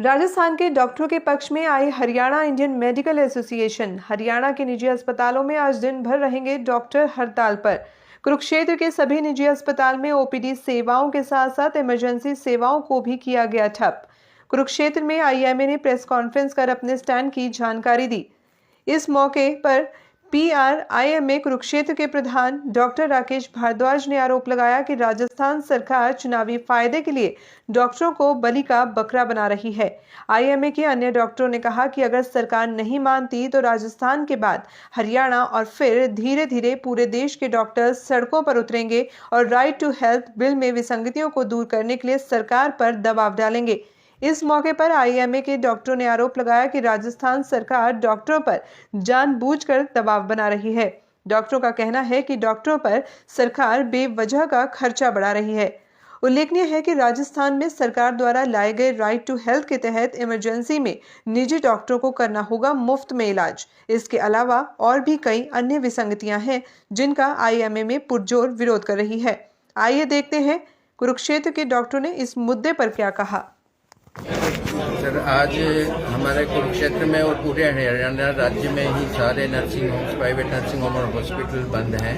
राजस्थान के डॉक्टरों के पक्ष में आई Haryana Indian medical association. Haryana के निजी अस्पतालों में आज दिन भर रहेंगे डॉक्टर हड़ताल पर। कुरुक्षेत्र के सभी निजी अस्पताल में ओपीडी सेवाओं के साथ साथ इमरजेंसी सेवाओं को भी किया गया ठप। कुरुक्षेत्र में आईएमए ने प्रेस कॉन्फ्रेंस कर अपने स्टैंड की जानकारी दी। इस मौके पर पीआरआईएमए कुरुक्षेत्र के प्रधान डॉक्टर राकेश भारद्वाज ने आरोप लगाया कि राजस्थान सरकार चुनावी फायदे के लिए डॉक्टरों को बलि का बकरा बना रही है। आईएमए के अन्य डॉक्टरों ने कहा कि अगर सरकार नहीं मानती तो राजस्थान के बाद हरियाणा और फिर धीरे धीरे पूरे देश के डॉक्टर्स सड़कों पर उतरेंगे और राइट टू हेल्थ बिल में विसंगतियों को दूर करने के लिए सरकार पर दबाव डालेंगे। इस मौके पर आईएमए के डॉक्टरों ने आरोप लगाया कि राजस्थान सरकार डॉक्टरों पर जानबूझकर दबाव बना रही है। डॉक्टरों का कहना है कि डॉक्टरों पर सरकार बेवजह का खर्चा बढ़ा रही है। उल्लेखनीय है कि राजस्थान में सरकार द्वारा लाए गए राइट टू हेल्थ के तहत इमरजेंसी में निजी डॉक्टरों को करना होगा मुफ्त में इलाज। इसके अलावा और भी कई अन्य विसंगतियां हैं जिनका आईएमए में पुरजोर विरोध कर रही है। आइए देखते हैं कुरुक्षेत्र के डॉक्टरों ने इस मुद्दे पर क्या कहा। सर, आज हमारे कुरुक्षेत्र में और पूरे हरियाणा राज्य में ही सारे nursing homes, private nursing home और हॉस्पिटल बंद हैं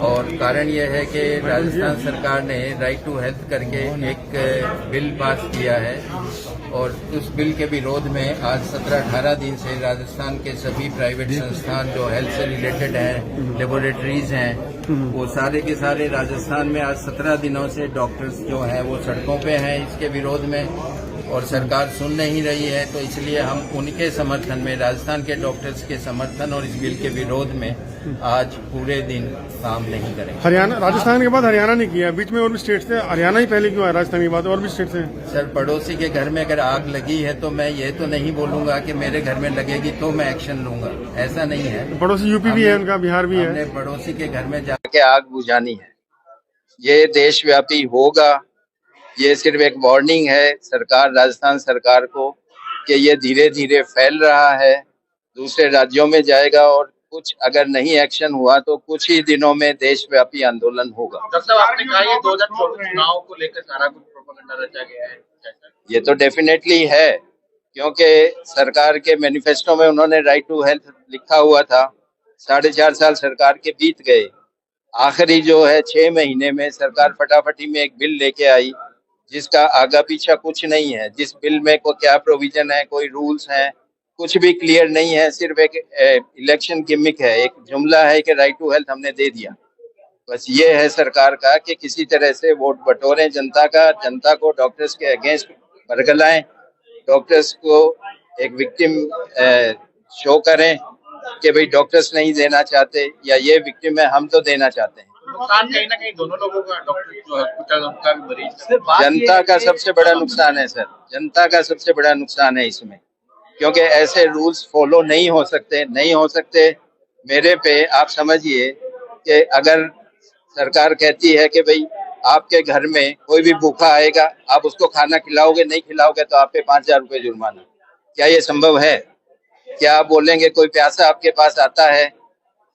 और कारण यह है कि राजस्थान सरकार ने राइट टू हेल्थ करके एक बिल पास किया है और उस बिल के विरोध में आज 17-18 दिन से राजस्थान के सभी प्राइवेट संस्थान जो हेल्थ से रिलेटेड हैं, लेबोरेटरीज हैं, वो सारे के सारे राजस्थान में आज 17 दिनों से डॉक्टर्स जो हैं वो सड़कों पे हैं इसके विरोध में और सरकार सुन नहीं रही है। तो इसलिए हम उनके समर्थन में, राजस्थान के डॉक्टर्स के समर्थन और इस बिल के विरोध में आज पूरे दिन काम नहीं करेंगे। हरियाणा, राजस्थान के बाद हरियाणा ने किया, बीच में और भी स्टेट थे। हरियाणा ही पहले क्यों आया? राजस्थान के बाद और भी स्टेट थे। सर, पड़ोसी के घर में अगर आग लगी है तो मैं ये तो नहीं बोलूंगा कि मेरे घर में लगेगी तो मैं एक्शन लूंगा, ऐसा नहीं है। पड़ोसी यूपी भी है, उनका बिहार भी है। हमने पड़ोसी के घर में जाके आग बुझानी है, ये देशव्यापी होगा। ये सिर्फ एक वार्निंग है सरकार, राजस्थान सरकार को कि ये धीरे धीरे फैल रहा है, दूसरे राज्यों में जाएगा और कुछ अगर नहीं एक्शन हुआ तो कुछ ही दिनों में देशव्यापी आंदोलन होगा। डॉक्टर साहब, आपने कहा ये 2024 चुनाव को लेकर सारा कुछ प्रोपेगेंडा रचा गया है, ये तो डेफिनेटली है क्योंकि सरकार के मैनिफेस्टो में उन्होंने राइट टू हेल्थ लिखा हुआ था। 4.5 साल सरकार के बीत गए, आखिरी जो है 6 महीने में सरकार फटाफटी में एक बिल लेके आई जिसका आगा पीछा कुछ नहीं है। जिस बिल में को क्या प्रोविजन है, कोई रूल्स हैं, कुछ भी क्लियर नहीं है। सिर्फ एक इलेक्शन गिमिक है, एक जुमला है कि राइट टू हेल्थ हमने दे दिया। बस ये है सरकार का कि किसी तरह से वोट बटोरें जनता का, जनता को डॉक्टर्स के अगेंस्ट बरगलाएं, डॉक्टर्स को एक विक्टिम शो करें कि भाई डॉक्टर्स नहीं देना चाहते या ये विक्टिम है, हम तो देना चाहते हैं। नुकसान कहीं ना कहीं दोनों लोगों का, डॉक्टर जो हॉस्पिटल उनका भी मरीज, जनता का सबसे बड़ा नुकसान है सर, जनता का सबसे बड़ा नुकसान है इसमें, क्योंकि ऐसे रूल्स फॉलो नहीं हो सकते। मेरे पे आप समझिए कि अगर सरकार कहती है कि भाई आपके घर में कोई भी भूखा आएगा, आप उसको खाना खिलाओगे, नहीं खिलाओगे तो आप पे 5,000 रुपये जुर्माना, क्या ये संभव है? क्या आप बोलेंगे कोई प्यासा आपके पास आता है,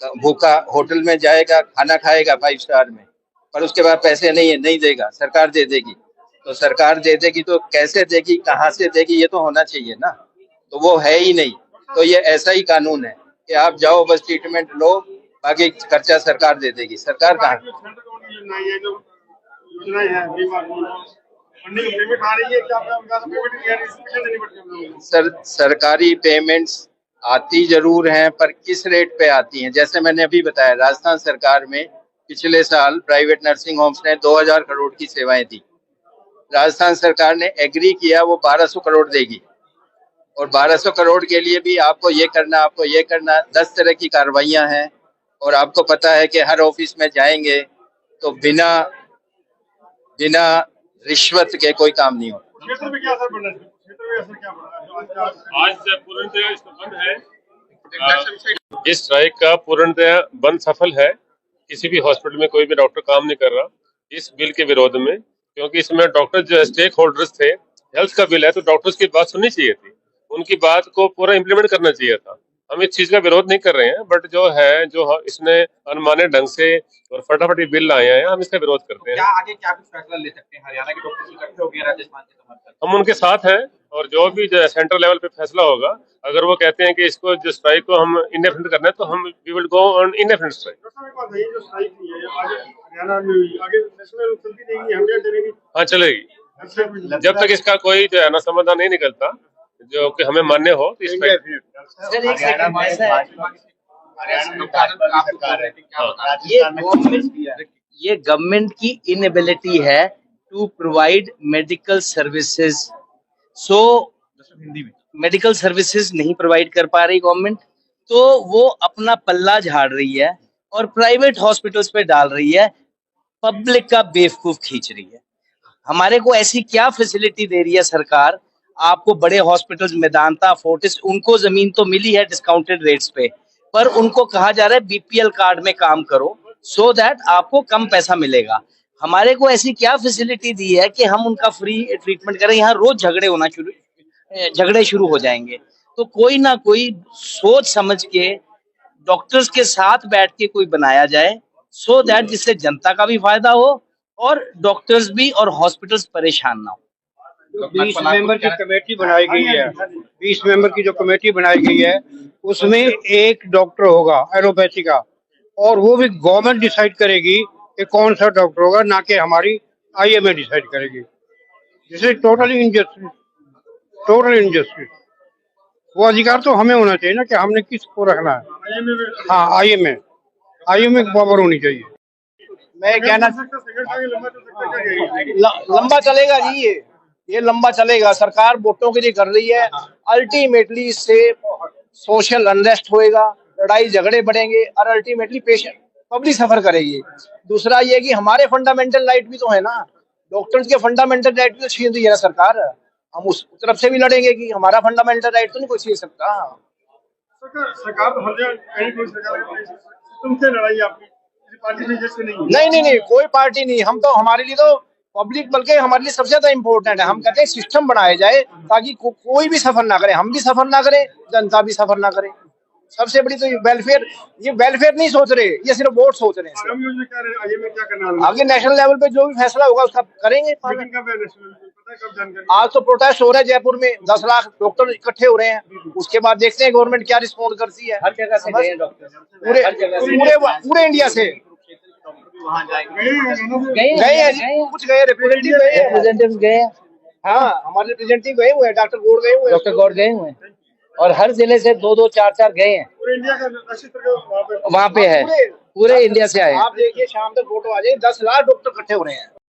भूखा होटल में जाएगा, खाना खाएगा 5 स्टार में, पर उसके बाद पैसे नहीं है, नहीं देगा, सरकार दे देगी। तो सरकार दे देगी तो कैसे देगी, कहाँ से देगी, ये तो होना चाहिए ना। तो वो है ही नहीं। तो ये ऐसा ही कानून है कि आप जाओ बस ट्रीटमेंट लो, बाकी खर्चा सरकार दे देगी। सरकार कहाँ? सरकारी पेमेंट्स आती जरूर हैं, पर किस रेट पे आती हैं? जैसे मैंने अभी बताया, राजस्थान सरकार में पिछले साल प्राइवेट नर्सिंग होम्स ने 2000 करोड़ की सेवाएं दी। राजस्थान सरकार ने एग्री किया वो 1200 करोड़ देगी और 1200 करोड़ के लिए भी आपको ये करना, 10 तरह की कार्रवाइयां हैं और आपको पता है कि हर ऑफिस में जाएंगे तो बिना रिश्वत के कोई काम नहीं होता। आज पूर्णतः बंद है, इस स्ट्राइक का पूर्णतः बंद सफल है। किसी भी हॉस्पिटल में कोई भी डॉक्टर काम नहीं कर रहा इस बिल के विरोध में, क्योंकि इसमें डॉक्टर जो स्टेक होल्डर्स थे, हेल्थ का बिल है तो डॉक्टर्स की बात सुननी चाहिए थी, उनकी बात को पूरा इम्प्लीमेंट करना चाहिए था। हम इस चीज का विरोध नहीं कर रहे हैं, बट जो इसने अनमाने ढंग से और फटाफटी बिल लाए हैं, हम इसका विरोध करते हैं। क्या आगे क्या कुछ फैसला ले सकते हैं? हरियाणा के डॉक्टर इकट्ठे हो गए राजस्थान के समर्थन, हम उनके साथ हैं और जो भी सेंट्रल लेवल पे फैसला होगा, अगर वो कहते हैं कि इसको जो स्ट्राइक को हम इंडेफिनिट करना है, तो हम we will go on indefinite strike. ये जो स्ट्राइक हुई है आगे हरियाणा में हुई, आगे नेशनल चलती रहेगी, हम क्या करेंगे? हाँ, चलेगी जब तक इसका कोई जो है ना समाधान नहीं निकलता जो कि हमें मान्य हो, तो इस सर एक सेकंड ऐसा है, ये गवर्नमेंट की इनएबिलिटी है to provide medical services. So medical services नहीं प्रोवाइड कर पा रही गवर्नमेंट, तो वो अपना पल्ला झाड़ रही है और प्राइवेट हॉस्पिटल्स पे डाल रही है, पब्लिक का बेवकूफ खींच रही है। हमारे को ऐसी क्या फैसिलिटी दे रही है सरकार? आपको बड़े हॉस्पिटल्स मेदांता, फोर्टिस, उनको जमीन तो मिली है डिस्काउंटेड रेट्स पे, पर उनको कहा जा रहा है बीपीएल कार्ड में काम करो सो दैट आपको कम पैसा मिलेगा। हमारे को ऐसी क्या फैसिलिटी दी है कि हम उनका फ्री ट्रीटमेंट करें? यहाँ रोज झगड़े शुरू हो जाएंगे। तो कोई ना कोई सोच समझ के डॉक्टर्स के साथ बैठ के कोई बनाया जाए सो दैट जिससे जनता का भी फायदा हो और डॉक्टर्स भी और हॉस्पिटल्स परेशान ना हो। 20 मेंबर की कमेटी बनाई गई है, 20 मेंबर की जो कमेटी बनाई गई है उसमें एक डॉक्टर होगा एलोपैथी का, और वो भी गवर्नमेंट डिसाइड करेगी कि कौन सा डॉक्टर होगा, ना कि हमारी आईएमए डिसाइड करेगी। जिसे टोटली इनजस्टिस। वो अधिकार तो हमें होना चाहिए ना कि हमने किसको रखना है। हाँ, आईएमए की पावर होनी चाहिए। मैं कहना लंबा चलेगा जी, ये लंबा चलेगा। सरकार वोटों के लिए कर रही है, अल्टीमेटली इससे सोशल अनरेस्ट होएगा, लड़ाई झगड़े बढ़ेंगे और अल्टीमेटली पेशेंट पब्लिक सफर करेगी। दूसरा ये कि हमारे फंडामेंटल राइट भी तो है ना, डॉक्टर्स के फंडामेंटल राइट भी तो छीन रही है ना सरकार। हम उस तरफ से भी लड़ेंगे कि हमारा फंडामेंटल राइट तो नहीं कोई छीन सकता। सरकार तो हर जगह तुमसे लड़ाई आपकी पार्टी में जैसे नहीं, कोई पार्टी नहीं। हम तो हमारे लिए तो पब्लिक, बल्कि हमारे लिए सबसे ज्यादा इम्पोर्टेंट है। हम कहते हैं सिस्टम बनाया जाए ताकि कोई भी सफर ना करे, हम भी सफर ना करें, जनता भी सफर ना करे। सबसे बड़ी तो ये वेलफेयर नहीं सोच रहे, ये सिर्फ वोट सोच रहे हैं। आगे नेशनल लेवल पे जो भी फैसला होगा उसका करेंगे। आज तो प्रोटेस्ट हो रहा है जयपुर में, 10 लाख डॉक्टर इकट्ठे हो रहे हैं। उसके बाद देखते हैं गवर्नमेंट क्या रिस्पॉन्ड करती है। हर जगह से गए डॉक्टर, पूरे इंडिया से गए हैं, कुछ गए, रिप्रेजेंटेटिव गए हैं। हाँ, हमारे रिप्रेजेंटेटिव गए हुए हैं, डॉक्टर गौड़ गए हुए हैं और हर जिले से 2-2, 4-4 गए हैं। पूरे इंडिया का वहाँ पे है, पूरे इंडिया से आए। आप देखिए शाम तक फोटो आ जाए, 10 लाख डॉक्टर इकट्ठे हो रहे हैं।